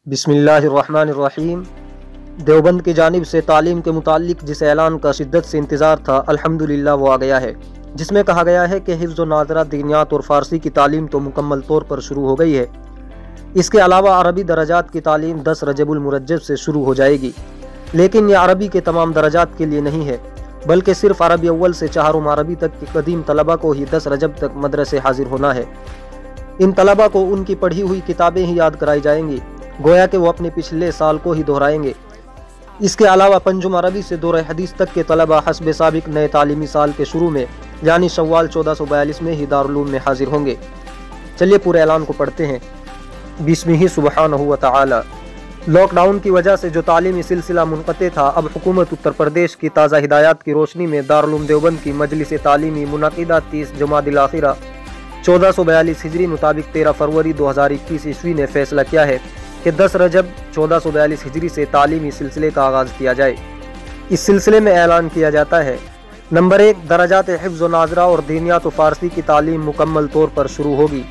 بسم اللہ الرحمن الرحیم۔ دیوبند کی جانب سے تعلیم کے متعلق جس اعلان کا شدت سے انتظار تھا الحمدللہ وہ آ گیا ہے، جس میں کہا گیا ہے کہ حفظ و ناظرہ دینیات اور فارسی کی تعلیم تو مکمل طور پر شروع ہو گئی ہے۔ اس کے علاوہ عربی درجات کی تعلیم 10 رجب المرجب سے شروع ہو جائے گی، لیکن یہ عربی کے تمام درجات کے لیے نہیں ہے، بلکہ صرف عربی اول سے چہارم عربی تک کے قدیم طلبہ کو ہی 10 رجب تک مدرسے حاضر ہونا ہے۔ ان طلبہ کو ان کی پڑھی ہوئی کتابیں ہی یاد کرائی جائیں گی، گویا کہ وہ اپنے پچھلے سال کو ہی دہرائیں گے۔ اس کے علاوہ پنجم عربی سے دورہ حدیث تک کے طلبہ حسب سابق نئے تعلیمی سال کے شروع میں یعنی شوال 1442 میں ہی دارالعلوم میں حاضر ہوں گے۔ چلیے پورے اعلان کو پڑھتے ہیں۔ بسمہ سبحانہ و تعالی۔ لاک ڈاؤن کی وجہ سے جو تعلیمی سلسلہ منقطع تھا، اب حکومت اتر پردیش کی تازہ ہدایات کی روشنی میں دارالعلوم دیوبند کی مجلس تعلیمی منعقدہ 30 جمادی الاخرہ 1442 ہجری مطابق 13 فروری 2021 عیسوی نے فیصلہ کیا ہے کہ 10 رجب 1442 ہجری سے تعلیمی سلسلے کا آغاز کیا جائے۔ اس سلسلے میں اعلان کیا جاتا ہے: نمبر 1، درجات حفظ و ناظرہ اور دینیات و فارسی کی تعلیم مکمل طور پر شروع ہوگی۔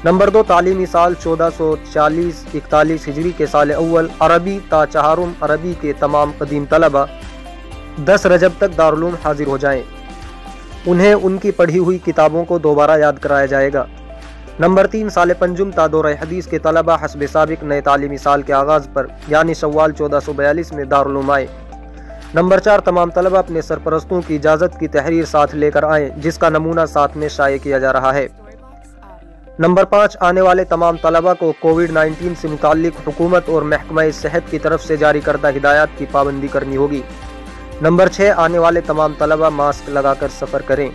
نمبر 2، تعلیمی سال 1440-41 ہجری کے سال اول عربی تا چہارم عربی کے تمام قدیم طلبہ 10 رجب تک دارالعلوم حاضر ہو جائیں۔ انہیں ان کی پڑھی ہوئی کتابوں کو دوبارہ یاد کرایا جائے گا۔ نمبر 3، سال پنجم تا دورہ حدیث کے طلبہ حسب سابق نئے تعلیمی سال کے آغاز پر یعنی شوال 1442 میں دارالعلوم آئے۔ نمبر 4، تمام طلبہ اپنے سرپرستوں کی اجازت کی تحریر ساتھ لے کر آئیں، جس کا نمونہ ساتھ میں شائع کیا جا رہا ہے۔ نمبر 5، آنے والے تمام طلبہ کو کووڈ-19 سے متعلق حکومت اور محکمہ صحت کی طرف سے جاری کردہ ہدایات کی پابندی کرنی ہوگی۔ نمبر 6، آنے والے تمام طلبہ ماسک لگا کر سفر کریں۔